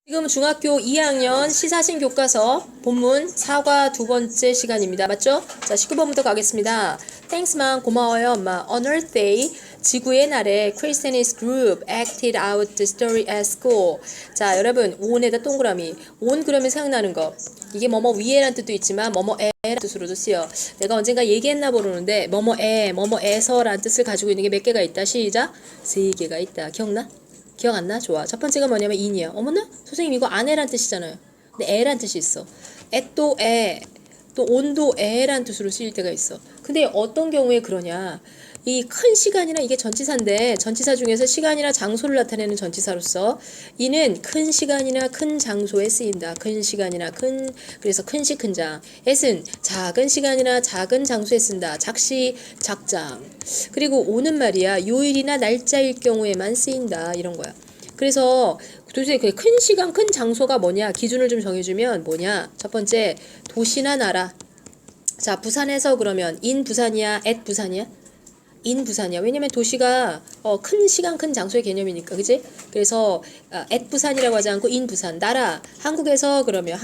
지금 중학교 2학년 시사신 교과서 본문 4과 두 번째 시간입니다. 맞죠? 자, 19번부터 가겠습니다. Thanks, man. 고마워요, 엄마. On Earth Day, 지구의 날에 Chris and his group acted out the story at school. 자, 여러분, on에다 동그라미. on 그러면 생각나는 거. 이게 뭐뭐 위에란 뜻도 있지만 뭐뭐에란 뜻으로도 쓰여. 내가 언젠가 얘기했나 모르는데 뭐뭐에, 뭐뭐에서란 뜻을 가지고 있는 게 몇 개가 있다. 시작. 3개가 있다. 기억나? 기억 안 나? 좋아. 첫 번째가 뭐냐면 in이야. 어머나? 선생님 이거 안에란 뜻이잖아요. 근데 에란 뜻이 있어. 또 에, 또 온도 에란 뜻으로 쓰일 때가 있어. 근데 어떤 경우에 그러냐? 이 큰 시간이나 이게 전치사인데 전치사 중에서 시간이나 장소를 나타내는 전치사로서 이는 큰 시간이나 큰 장소에 쓰인다. 큰 시간이나 그래서 큰시 큰장. s은 작은 시간이나 작은 장소에 쓴다. 작시 작장. 그리고 오는 말이야 요일이나 날짜일 경우에만 쓰인다. 이런 거야. 그래서 도대체 그 큰 시간 큰 장소가 뭐냐 기준을 좀 정해주면 뭐냐. 첫 번째 도시나 나라. 자, 부산에서 그러면 in 부산이야 at 부산이야? 인 부산이야. 왜냐면 도시가 큰 시간 큰 장소의 개념이니까. 그지? 그래서 at 부산이라고 하지 않고 in 부산. 나라 한국에서 그러면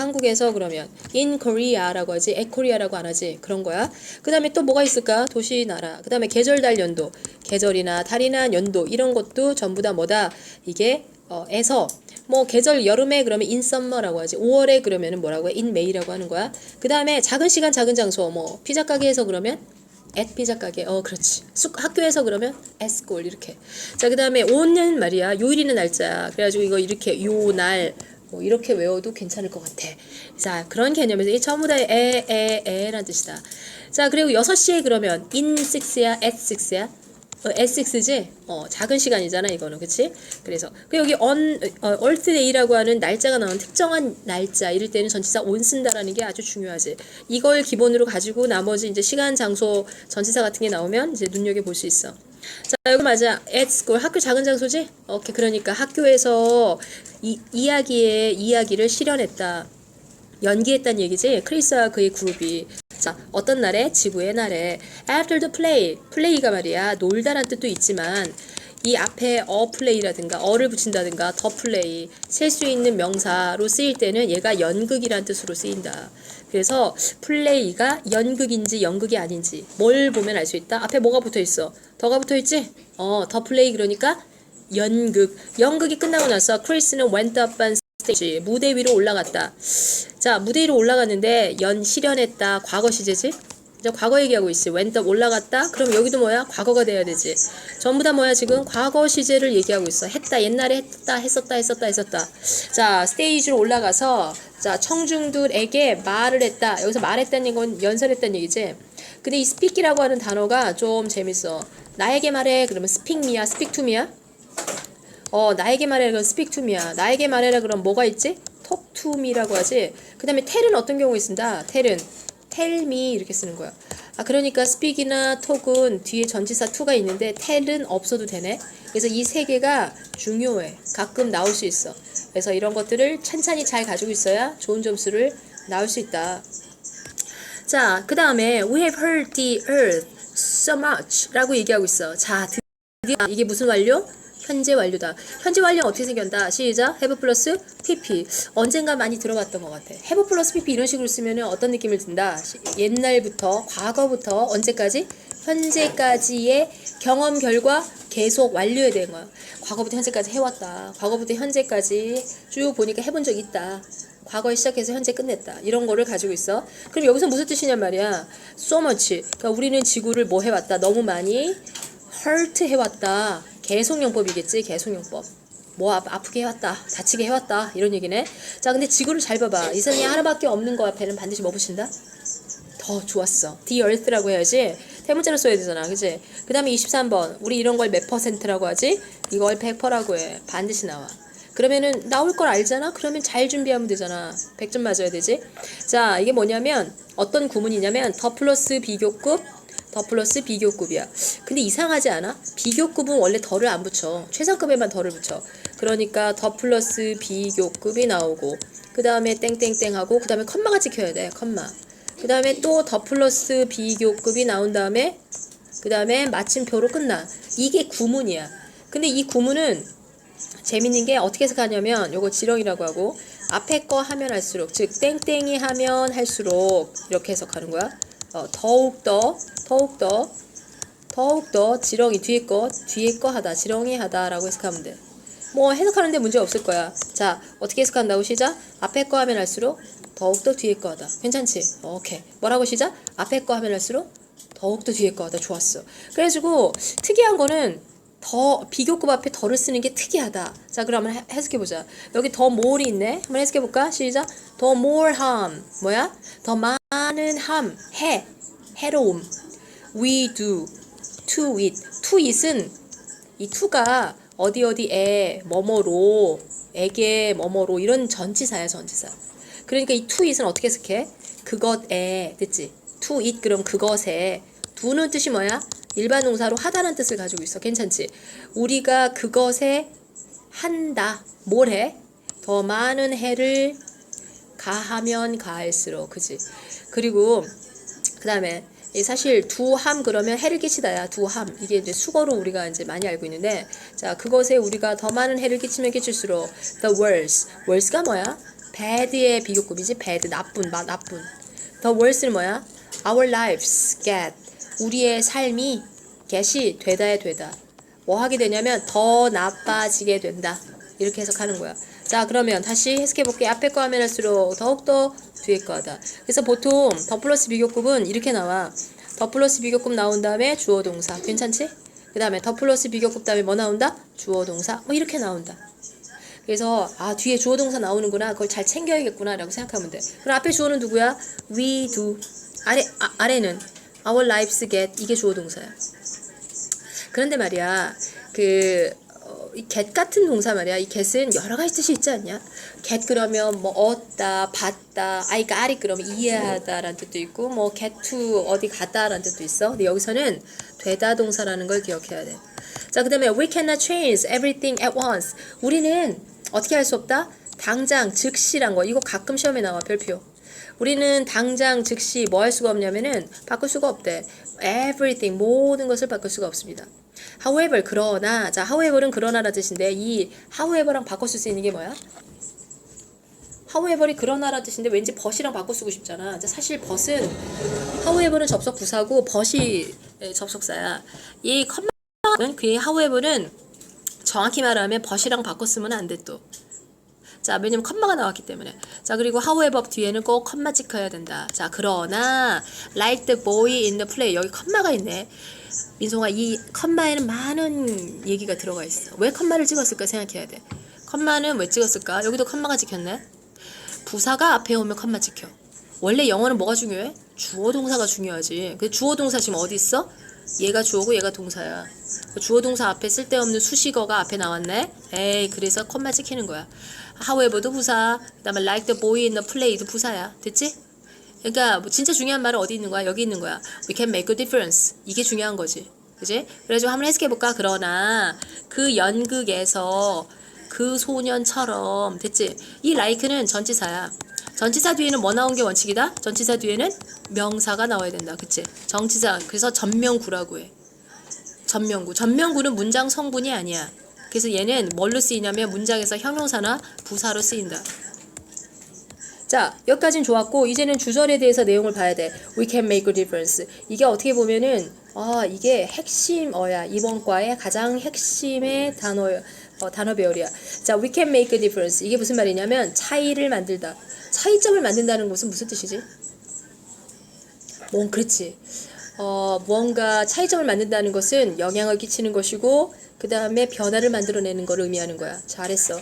in Korea라고 하지 at Korea라고 안 하지. 그런 거야. 그 다음에 또 뭐가 있을까? 도시 나라. 그 다음에 계절 달 연도. 계절이나 달이나 연도 이런 것도 전부 다 뭐다? 이게 에서 뭐 계절 여름에 그러면 in summer라고 하지. 5월에 그러면은 뭐라고 해? in May라고 하는 거야. 그 다음에 작은 시간 작은 장소 뭐 피자 가게에서 그러면 at 피자 가게. 그렇지. 학교에서 그러면 at school 이렇게. 자, 그다음에 오는 말이야. 요일이는 날짜. 그래가지고 이거 이렇게 요 날 뭐 이렇게 외워도 괜찮을 것 같아. 자, 그런 개념에서 이 전부 다 에라는 뜻이다. 자, 그리고 6시에 그러면 in 6야, at 6야? at 6지? 작은 시간이잖아, 이거는. 그치? 그래서. 여기 Earth Day라고 하는 날짜가 나오는 특정한 날짜, 이럴 때는 전치사 on 쓴다라는 게 아주 중요하지. 이걸 기본으로 가지고 나머지 이제 시간, 장소, 전치사 같은 게 나오면 이제 눈여겨볼 수 있어. 자, 여기 맞아. at school. 학교 작은 장소지? 오케이. 그러니까 학교에서 이야기를 실현했다. 연기했다는 얘기지. 크리스와 그의 그룹이. 자, 어떤 날에? 지구의 날에. After the play. play가 말이야. 놀다란 뜻도 있지만 이 앞에 play라든가 어를 붙인다든가 the play 셀 수 있는 명사로 쓰일 때는 얘가 연극이란 뜻으로 쓰인다. 그래서 play가 연극인지 연극이 아닌지 뭘 보면 알 수 있다. 앞에 뭐가 붙어 있어? 더가 붙어 있지? the play 그러니까 연극이 끝나고 나서 크리스는 went up on stage 무대 위로 올라갔다. 자, 무대 위로 올라갔는데 실현했다. 과거 시제지? 이제 과거 얘기하고 있어. went up 올라갔다. 그럼 여기도 뭐야? 과거가 돼야 되지. 전부 다 뭐야? 지금 과거 시제를 얘기하고 있어. 했다. 옛날에 했다. 했었다. 자, 스테이지로 올라가서 자, 청중들에게 말을 했다. 여기서 말했다는 건 연설했다는 얘기지. 근데 이 speak이라고 하는 단어가 좀 재밌어. 나에게 말해. 그러면 speak me야? speak to me야? 나에게 말해라 그럼 speak to me야. 나에게 말해라 그럼 뭐가 있지? talk to me라고 하지. 그 다음에 tell은 어떤 경우에 쓴다? tell은 tell me 이렇게 쓰는 거야. 그러니까 speak이나 talk은 뒤에 전치사 to가 있는데 tell은 없어도 되네. 그래서 이 세 개가 중요해. 가끔 나올 수 있어. 그래서 이런 것들을 찬찬히 잘 가지고 있어야 좋은 점수를 나올 수 있다. 자, 그 다음에 we have heard the earth so much 라고 얘기하고 있어. 자, 드디어 이게 무슨 완료? 현재 완료다. 현재 완료는 어떻게 생겼다? 시작. have 플러스 pp. 언젠가 많이 들어봤던 것 같아. have 플러스 pp 이런 식으로 쓰면 어떤 느낌을 든다? 옛날부터, 과거부터 언제까지? 현재까지의 경험 결과 계속 완료해야 되는 거야. 과거부터 현재까지 해왔다. 과거부터 현재까지 쭉 보니까 해본 적 있다. 과거에 시작해서 현재 끝냈다. 이런 거를 가지고 있어. 그럼 여기서 무슨 뜻이냔 말이야. so much. 그러니까 우리는 지구를 뭐 해왔다. 너무 많이 hurt 해왔다. 개송용법이겠지. 개송용법. 뭐 아프게 해왔다. 다치게 해왔다. 이런 얘기네. 자, 근데 지구를 잘 봐봐. 이 세상에 하나밖에 없는 거 앞에는 반드시 뭐 붙인다? 더 좋았어. the earth라고 해야지. 대문자로 써야 되잖아. 그치? 그 다음에 23번. 우리 이런 걸 몇 %라고 하지? 이걸 100%라고 해. 반드시 나와. 그러면은 나올 걸 알잖아? 그러면 잘 준비하면 되잖아. 100점 맞아야 되지? 자, 이게 뭐냐면 어떤 구문이냐면 더 플러스 비교급이야. 근데 이상하지 않아? 비교급은 원래 더를 안 붙여. 최상급에만 더를 붙여. 그러니까 더 플러스 비교급이 나오고 그 다음에 땡땡땡 하고 그 다음에 컴마가 찍혀야 돼. 컴마. 그 다음에 또 더 플러스 비교급이 나온 다음에 그 다음에 마침표로 끝나. 이게 구문이야. 근데 이 구문은 재밌는 게 어떻게 해석하냐면 요거 지렁이라고 하고 앞에 거 하면 할수록 즉 땡땡이 하면 할수록 이렇게 해석하는 거야. 더욱더 지렁이 뒤에 거 하다 지렁이 하다라고 해석하면 돼. 뭐 해석하는데 문제 없을 거야. 자, 어떻게 해석한다고 시작? 앞에 거 하면 할수록 더욱더 뒤에 거 하다. 괜찮지? 오케이. 뭐라고 시작? 앞에 거 하면 할수록 더욱더 뒤에 거 하다. 좋았어. 그래가지고 특이한 거는 더 비교급 앞에 더를 쓰는 게 특이하다. 자, 그럼 한번 해석해보자. 여기 더 more이 있네. 한번 해석해볼까? 시작. 더 more harm. 뭐야? 더 많은 harm. 해로움. We do. To it. To it은 이 to가 어디에 뭐뭐로 에게 뭐뭐로 이런 전치사야 전치사. 그러니까 이 to it은 어떻게 해석해? 그것에 됐지? to it 그럼 그것에 do는 뜻이 뭐야? 일반 동사로 하다는 뜻을 가지고 있어. 괜찮지? 우리가 그것에 한다. 뭘 해? 더 많은 해를 가하면 가할수록 그지? 그리고 그 다음에 사실 두함 그러면 해를 끼치다야. 두함 이게 이제 수거로 우리가 이제 많이 알고 있는데 자 그것에 우리가 더 많은 해를 끼치면 끼칠수록 the worse가 뭐야? bad의 비교급이지. bad 나쁜 the worse는 뭐야? our lives get 우리의 삶이 get이 되다에 되다. 뭐 하게 되냐면 더 나빠지게 된다. 이렇게 해석하는 거야. 자 그러면 다시 해석해볼게. 앞에 거 하면 할수록 더욱더 뒤에 거 하다. 그래서 보통 더 플러스 비교급은 이렇게 나와. 더 플러스 비교급 나온 다음에 주어 동사. 괜찮지? 그 다음에 더 플러스 비교급 다음에 뭐 나온다? 주어 동사. 뭐 이렇게 나온다. 그래서 아 뒤에 주어 동사 나오는구나. 그걸 잘 챙겨야겠구나 라고 생각하면 돼. 그럼 앞에 주어는 누구야? We do. 아래는 our lives get. 이게 주어 동사야. 그런데 말이야 이 get 같은 동사 말이야. 이 get은 여러 가지 뜻이 있지 않냐? get 그러면 뭐 얻다, 받다, I got it 그러면 이해하다라는 뜻도 있고 뭐 get to 어디 갔다라는 뜻도 있어. 근데 여기서는 되다 동사라는 걸 기억해야 돼. 자, 그 다음에 we cannot change everything at once. 우리는 어떻게 할 수 없다? 당장, 즉시란 거. 이거 가끔 시험에 나와, 별표. 우리는 당장, 즉시 뭐 할 수가 없냐면은 바꿀 수가 없대. everything, 모든 것을 바꿀 수가 없습니다. however, 그러나. 자, however는 그러나라는 뜻인데 이 however랑 바꿔 쓸 수 있는 게 뭐야? however이 그러나라는 뜻인데 왠지 but이랑 바꿔 쓰고 싶잖아. 사실 but은 however는 접속 부사고 but이 접속사야. 이 컴마는 그 however는 정확히 말하면 but이랑 바꿔 쓰면 안 돼 또. 자, 왜냐면 컴마가 나왔기 때문에. 자, 그리고 however 뒤에는 꼭 컴마 찍혀야 된다. 자, 그러나 like the boy in the play. 여기 컴마가 있네. 민송아, 이 컴마에는 많은 얘기가 들어가 있어. 왜 컴마를 찍었을까 생각해야 돼. 컴마는 왜 찍었을까? 여기도 컴마가 찍혔네. 부사가 앞에 오면 컴마 찍혀. 원래 영어는 뭐가 중요해? 주어 동사가 중요하지. 그 주어 동사 지금 어디 있어? 얘가 주어고 얘가 동사야. 주어 동사 앞에 쓸데없는 수식어가 앞에 나왔네. 에이, 그래서 컴마 찍히는 거야. however도 부사, 그다음에 like the boy in the play도 부사야. 됐지? 그러니까 뭐 진짜 중요한 말은 어디 있는 거야? 여기 있는 거야. We can make a difference. 이게 중요한 거지. 그지? 그래가지고 한번 해석해 볼까? 그러나 그 연극에서 그 소년처럼 됐지? 이 like는 전치사야. 전치사 뒤에는 뭐 나온 게 원칙이다? 전치사 뒤에는 명사가 나와야 된다. 그치? 정치사. 그래서 전명구라고 해. 전명구. 전명구는 문장 성분이 아니야. 그래서 얘는 뭘로 쓰이냐면 문장에서 형용사나 부사로 쓰인다. 자, 여기까지는 좋았고 이제는 주절에 대해서 내용을 봐야 돼. We can make a difference. 이게 어떻게 보면은 이게 핵심어야. 이번 과의 가장 핵심의 단어 배열이야. 자, we can make a difference. 이게 무슨 말이냐면 차이를 만들다. 차이점을 만든다는 것은 무슨 뜻이지? 그렇지. 무언가 차이점을 만든다는 것은 영향을 끼치는 것이고 그 다음에 변화를 만들어내는 걸 의미하는 거야. 잘했어.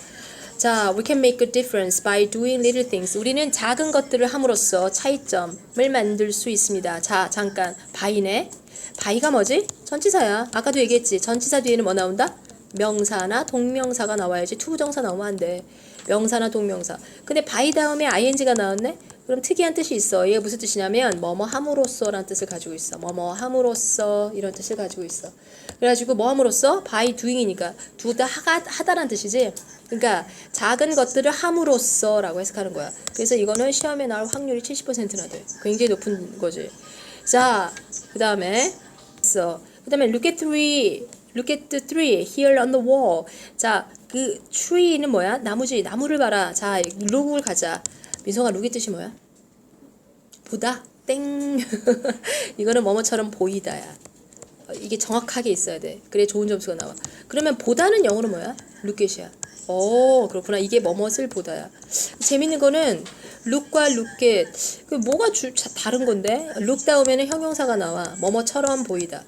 자, we can make a difference by doing little things. 우리는 작은 것들을 함으로써 차이점을 만들 수 있습니다. 자, 잠깐. by네. by가 뭐지? 전치사야. 아까도 얘기했지. 전치사 뒤에는 뭐 나온다? 명사나 동명사가 나와야지. 투부정사 나오면 안 돼. 명사나 동명사. 근데 by 다음에 ing가 나왔네? 그럼 특이한 뜻이 있어. 이게 무슨 뜻이냐면 뭐뭐 함으로써 라는 뜻을 가지고 있어. 뭐뭐 함으로써 이런 뜻을 가지고 있어. 그래가지고 뭐 함으로써? by doing이니까 두다 하다라는 뜻이지. 그러니까 작은 것들을 함으로써 라고 해석하는 거야. 그래서 이거는 시험에 나올 확률이 70%나 돼. 굉장히 높은 거지. 자, 그 다음에 look at the tree here on the wall. 자, 그 tree는 뭐야? 나무지. 나무를 봐라. 자, look을 가자. 민성아, look의 뜻이 뭐야? 보다. 땡. 이거는 뭐뭐처럼 보이다야. 이게 정확하게 있어야 돼. 그래 좋은 점수가 나와. 그러면 보다는 영어로 뭐야? lookat이야. 오, 그렇구나. 이게 뭐뭇을 보다야. 재밌는 거는 look과 lookat 그 뭐가 다른 건데? look 다음에는 형용사가 나와. 뭐뭐처럼 보이다.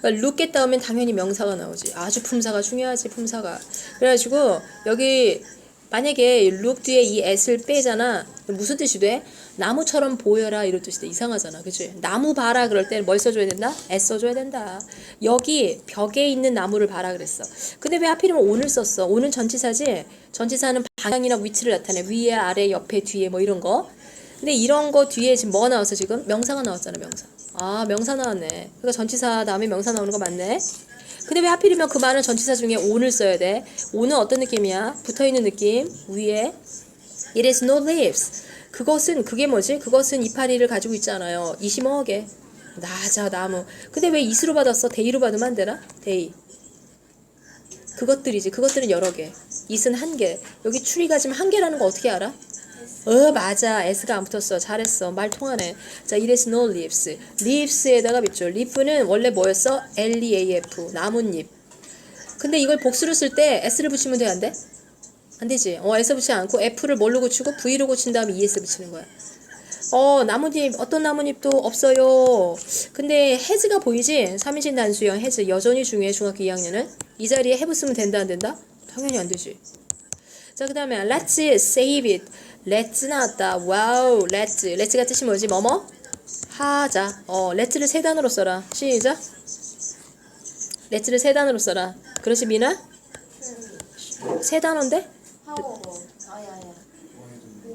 그러니까 lookat 다음엔 당연히 명사가 나오지. 아주 품사가 중요하지, 품사가. 그래가지고 여기 만약에 look 뒤에 이 at을 빼잖아. 무슨 뜻이 돼? 나무처럼 보여라 이런 뜻이 돼. 이상하잖아. 그치? 나무 봐라 그럴 때는 뭘 써줘야 된다? at 써줘야 된다. 여기 벽에 있는 나무를 봐라 그랬어. 근데 왜 하필이면 on을 썼어? on은 전치사지? 전치사는 방향이나 위치를 나타내. 위에, 아래, 옆에, 뒤에 뭐 이런 거. 근데 이런 거 뒤에 지금 뭐 나왔어 지금? 명사가 나왔잖아, 명사. 아, 명사 나왔네. 그러니까 전치사 다음에 명사 나오는 거 맞네. 근데 왜 하필이면 그 많은 전치사 중에 on을 써야 돼? on은 어떤 느낌이야? 붙어있는 느낌. 위에 It is no leaves. 그것은 그게 뭐지? 그것은 이파리를 가지고 있잖아요. 이시머게. 나자 나무. 근데 왜 이스로 받았어? 데이로 받으면 안 되나? 데이. 그것들이지. 그것들은 여러 개. it은 한 개. 여기 추리가 지금 한 개라는 거 어떻게 알아? 맞아. s가 안 붙었어. 잘했어. 말 통하네. 자, it is no leaves. leaves에다가 밑줄. leaf는 원래 뭐였어? leaf. 나뭇잎. 근데 이걸 복수로 쓸 때 s를 붙이면 돼, 안 돼? 안 되지. s 붙이지 않고 f를 뭘로 고치고 v로 고친 다음에 es 붙이는 거야. 나뭇잎, 어떤 나뭇잎도 없어요. 근데 has가 보이지? 3인칭 단수형 has 여전히 중요해. 중학교 2학년은. 이 자리에 have 쓰면 된다, 안 된다? 당연히 안 되지. 자, 그 다음에 let's save it. let's 나왔다. 와우, let's.let's가 뜻이 뭐지? 뭐뭐? 하자. let'를 세 단어로 써라. 시작. let'를 세 단어로 써라. 그렇지, 미나? 세 단어인데?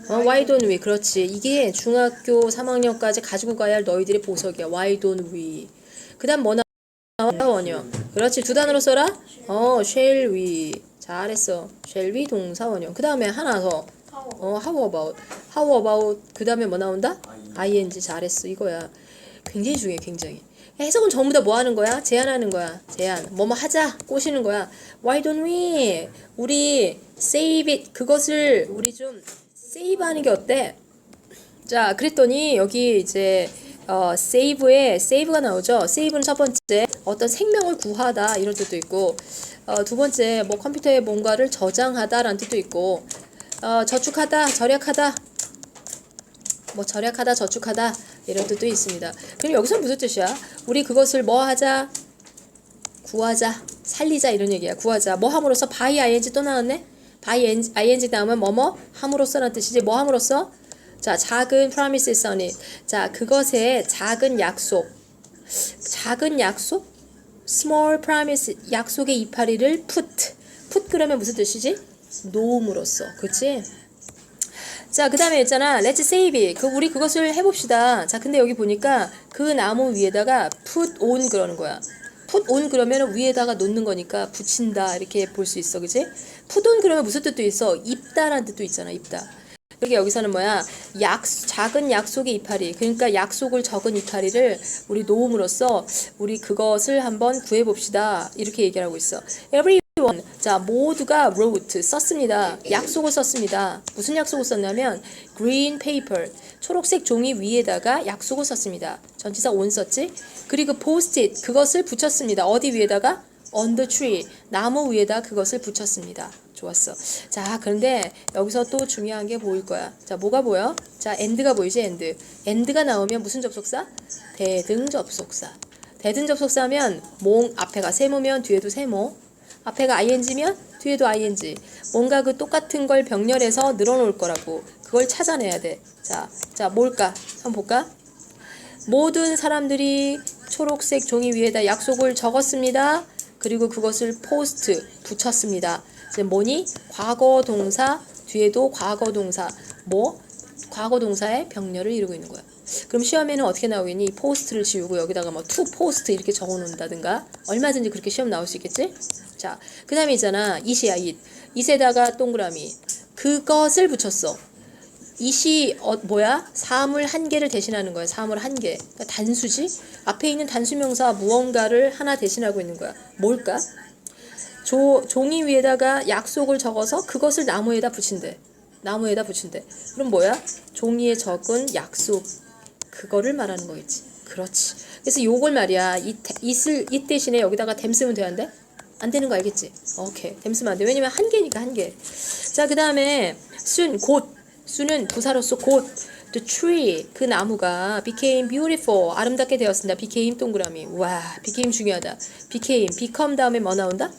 why don't we? 그렇지. 이게 중학교 3학년까지 가지고 가야 할 너희들의 보석이야. why don't we? 그 다음 뭐 나와? 원형. 그렇지. 두 단어로 써라. shall we? 잘했어. shall we 동사원형. 그 다음에 하나 더. how about? how about? 그 다음에 뭐 나온다? ing. 잘했어. 이거야. 굉장히 중요해. 굉장히. 해석은 전부 다 뭐 하는 거야? 제안하는 거야. 제안. 뭐뭐 하자. 꼬시는 거야. Why don't we? 우리 save it. 그것을 우리 좀 save 하는 게 어때? 자, 그랬더니 여기 이제 save에 save가 나오죠. save는 첫 번째 어떤 생명을 구하다 이런 뜻도 있고 두 번째 뭐 컴퓨터에 뭔가를 저장하다라는 뜻도 있고 저축하다, 절약하다 뭐 절약하다, 저축하다 이런 뜻도 있습니다. 그럼 여기서 무슨 뜻이야? 우리 그것을 뭐 하자? 구하자, 살리자 이런 얘기야. 구하자. 뭐 함으로써 by ing 또 나왔네? by ing 다음은 뭐뭐 함으로써라는 뜻이지. 뭐 함으로써? 자, 작은 promises on it. 자, 그것의 작은 약속. 작은 약속? small promise. 약속의 이파리를 put. 그러면 무슨 뜻이지? 놓음으로써. 그치? 자, 그 다음에 있잖아. Let's save it. 우리 그것을 해봅시다. 자, 근데 여기 보니까 그 나무 위에다가 put on 그러는 거야. put on 그러면 위에다가 놓는 거니까 붙인다. 이렇게 볼 수 있어. 그치? put on 그러면 무슨 뜻도 있어? 입다라는 뜻도 있잖아. 입다. 그러니까 여기서는 뭐야? 작은 약속의 이파리. 그러니까 약속을 적은 이파리를 우리 놓음으로써 우리 그것을 한번 구해봅시다. 이렇게 얘기를 하고 있어. Everyone. 자, 모두가 wrote. 썼습니다. 약속을 썼습니다. 무슨 약속을 썼냐면 green paper. 초록색 종이 위에다가 약속을 썼습니다. 전치사 on 썼지? 그리고 post-it. 그것을 붙였습니다. 어디 위에다가? on the tree. 나무 위에다 그것을 붙였습니다. 좋았어. 자, 그런데 여기서 또 중요한 게 보일 거야. 자, 뭐가 보여? 자, and가 보이지? and가 나오면 무슨 접속사? 대등 접속사. 대등 접속사면 앞에가 세모면 뒤에도 세모. 앞에가 ing면 뒤에도 ing. 뭔가 그 똑같은 걸 병렬해서 늘어놓을 거라고. 그걸 찾아내야 돼. 자, 뭘까? 한번 볼까? 모든 사람들이 초록색 종이 위에다 약속을 적었습니다. 그리고 그것을 post 붙였습니다. 이제 뭐니? 과거 동사 뒤에도 과거 동사 과거 동사의 병렬을 이루고 있는 거야. 그럼 시험에는 어떻게 나오겠니? 이 post를 지우고 여기다가 뭐 to post 이렇게 적어 놓는다든가 얼마든지 그렇게 시험 나올 수 있겠지? 자, 그 다음에 있잖아. it이야, it. it에다가 동그라미. 그것을 붙였어. it이 뭐야? 사물 한 개를 대신하는 거야. 사물 한 개. 그러니까 단수지? 앞에 있는 단수명사 무언가를 하나 대신하고 있는 거야. 뭘까? 종이 위에다가 약속을 적어서 그것을 나무에다 붙인대. 나무에다 붙인대. 그럼 뭐야? 종이에 적은 약속. 그거를 말하는 거겠지. 그렇지. 그래서 요걸 말이야. 이 대신에 여기다가 댐 쓰면 되는데? 안 되는 거 알겠지? 오케이. 댐 쓰면 안 돼. 왜냐면 한 개니까 한 개. 자, 그 다음에 곧. 순은 부사로서 곧. The tree, 그 나무가 became beautiful, 아름답게 되었습니다. became 동그라미. 와, became 중요하다. become 다음에 뭐 나온다?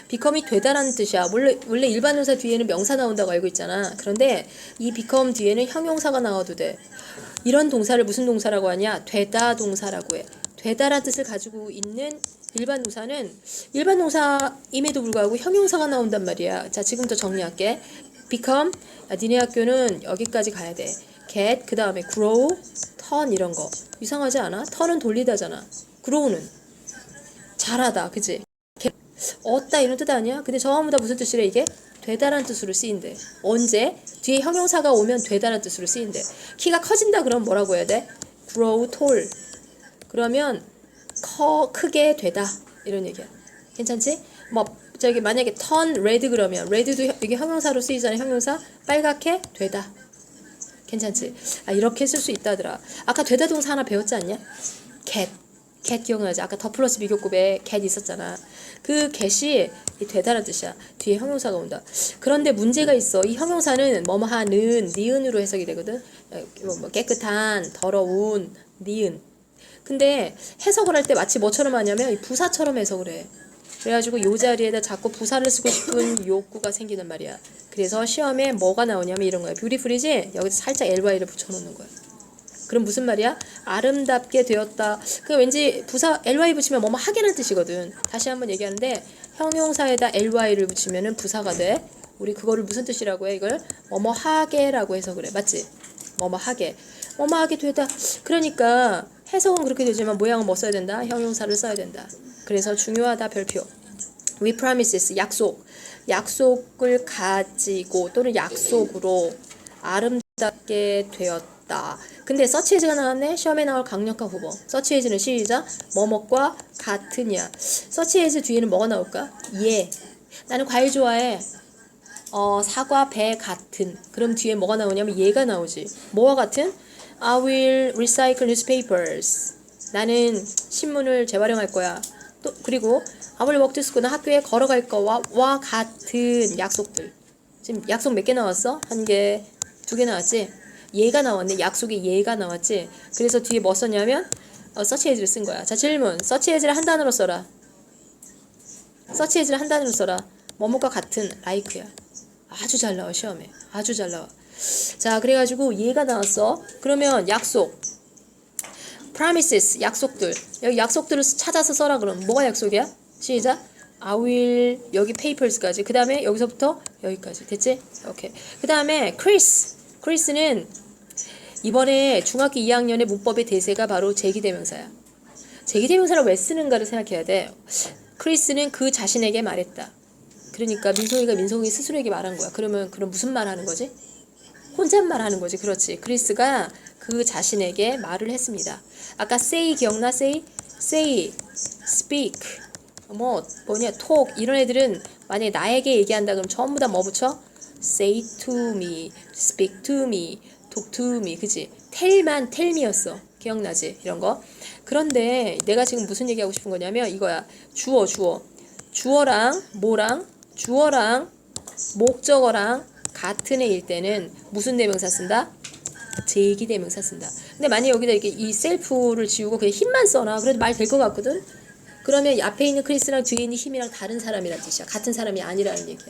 become이 되다라는 뜻이야. 원래 일반 동사 뒤에는 명사 나온다고 알고 있잖아. 그런데 이 become 뒤에는 형용사가 나와도 돼. 이런 동사를 무슨 동사라고 하냐? 되다 동사라고 해. 되다라는 뜻을 가지고 있는 일반 동사는 일반 동사임에도 불구하고 형용사가 나온단 말이야. 자, 지금부터 정리할게. become, 니네 학교는 여기까지 가야 돼. get, 그 다음에 grow, turn 이런 거. 이상하지 않아? turn은 돌리다잖아. grow는 자라다, 그치? 얻다 이런 뜻 아니야? 근데 전부 다 무슨 뜻이래 이게? 되다라는 뜻으로 쓰인대. 언제? 뒤에 형용사가 오면 되다라는 뜻으로 쓰인대. 키가 커진다 그러면 뭐라고 해야 돼? grow tall. 그러면 크게 되다 이런 얘기야. 괜찮지? 뭐 저기 만약에 turn red 그러면 red도 이게 형용사로 쓰이잖아. 형용사 빨갛게 되다. 괜찮지? 아 이렇게 쓸 수 있다더라. 아까 되다 동사 하나 배웠지 않냐? get 기억나지? 아까 더 플러스 비교급에 get 있었잖아. 그 get이 되다라는 뜻이야. 뒤에 형용사가 온다. 그런데 문제가 있어. 이 형용사는 뭐뭐 하는 니은으로 해석이 되거든. 뭐 깨끗한, 더러운, 니은. 근데 해석을 할 때 마치 뭐처럼 하냐면 이 부사처럼 해석을 해. 그래가지고 요 자리에다 자꾸 부사를 쓰고 싶은 욕구가 생기는 말이야. 그래서 시험에 뭐가 나오냐면 이런 거야. beautiful이지? 여기서 살짝 ly를 붙여놓는 거야. 그럼 무슨 말이야? 아름답게 되었다. 그 왠지 부사 ly 붙이면 뭐뭐 하게라는 뜻이거든. 다시 한번 얘기하는데 형용사에다 ly를 붙이면은 부사가 돼. 우리 그거를 무슨 뜻이라고 해? 이걸 뭐뭐 하게라고 해석을 해. 맞지? 뭐뭐 하게. 뭐뭐 하게 되다. 그러니까 해석은 그렇게 되지만 모양은 뭐 써야 된다? 형용사를 써야 된다. 그래서 중요하다 별표. We promises 약속을 가지고 또는 약속으로 아름답게 되었다. 근데 search as가 나왔네. 시험에 나올 강력한 후보. search as는 시작. 뭐뭐과 같으냐. search as 뒤에는 뭐가 나올까? 예. 나는 과일 좋아해. 사과 배 같은. 그럼 뒤에 뭐가 나오냐면 얘가 나오지. 뭐와 같은? I will recycle newspapers. 나는 신문을 재활용할 거야. 또 그리고 I will walk to school. 나 학교에 걸어갈 거와 같은 약속들. 지금 약속 몇 개 나왔어? 한 개, 두 개 나왔지? 얘가 나왔네. 약속에 얘가 나왔지? 그래서 뒤에 뭐 썼냐면 search as를 쓴 거야. 자, 질문. search as를 한 단어로 써라. search as를 한 단어로 써라. 뭐뭐과 같은 like야. 아주 잘 나와 시험에. 아주 잘 나와. 자, 그래가지고 얘가 나왔어. 그러면 약속. promises 약속들. 여기 약속들을 찾아서 써라. 그럼 뭐가 약속이야? 시작. I will 여기 papers까지. 그 다음에 여기서부터 여기까지. 됐지? 오케이. 그 다음에 Chris는 이번에 중학교 2학년의 문법의 대세가 바로 제기대명사야. 제기대명사를 왜 쓰는가를 생각해야 돼. 크리스는 그 자신에게 말했다. 그러니까 민송이가 민송이 스스로에게 말한 거야. 그럼 무슨 말 하는 거지? 혼잣말 하는 거지. 그렇지. 크리스가 그 자신에게 말을 했습니다. 아까 say 기억나? say, speak, talk 이런 애들은 만약에 나에게 얘기한다 그럼 전부 다 뭐 붙여? say to me, speak to me, talk to me, 그치? tell me였어. 기억나지? 이런 거. 그런데 내가 지금 무슨 얘기하고 싶은 거냐면 이거야. 주어랑 목적어랑 같은 애일 때는 무슨 대명사 쓴다? 제기대명사 쓴다. 근데 만약 여기다 이렇게 이 셀프를 지우고 그냥 힘만 써놔. 그래도 말 될 것 같거든? 그러면 앞에 있는 크리스랑 뒤에 있는 힘이랑 다른 사람이란 뜻이야. 같은 사람이 아니라는 얘기야.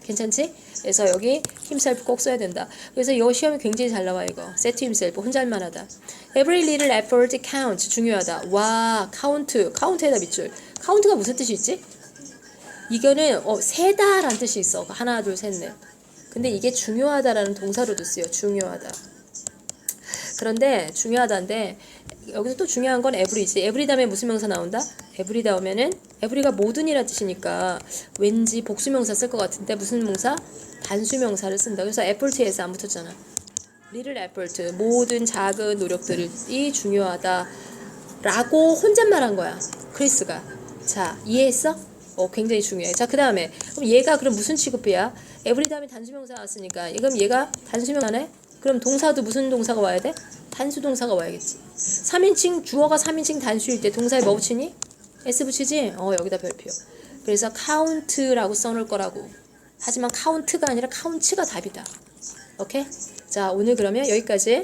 괜찮지? 그래서 여기 himself 꼭 써야 된다. 그래서 이거 시험이 굉장히 잘 나와 이거. set himself 혼잣말 하다. Every little effort counts 중요하다. 와 count에다 밑줄. count가 무슨 뜻이 있지? 이거는 세다라는 뜻이 있어. 하나 둘 셋 넷. 근데 이게 중요하다라는 동사로도 쓰여. 중요하다. 그런데 중요하다인데 여기서 또 중요한 건 every지. every 다음에 무슨 명사 나온다? every 다음에는 every가 모든이라는 뜻이니까 왠지 복수명사 쓸 것 같은데 무슨 명사? 단수명사를 쓴다. 그래서 effort에서 안 붙었잖아. little effort 모든 작은 노력들이 중요하다 라고 혼잣말한 거야. 크리스가. 자, 이해했어? 굉장히 중요해. 자, 그 다음에 그럼 얘가 그럼 무슨 취급이야? every 다음에 단수명사 왔으니까 그럼 얘가 단수명사네? 그럼 동사도 무슨 동사가 와야 돼? 단수 동사가 와야겠지. 3인칭 주어가 3인칭 단수일 때 동사에 뭐 붙이니? s 붙이지? 여기다 별표. 그래서 count라고 써놓을 거라고. 하지만 count가 아니라 count가 답이다. 오케이? 자, 오늘 그러면 여기까지.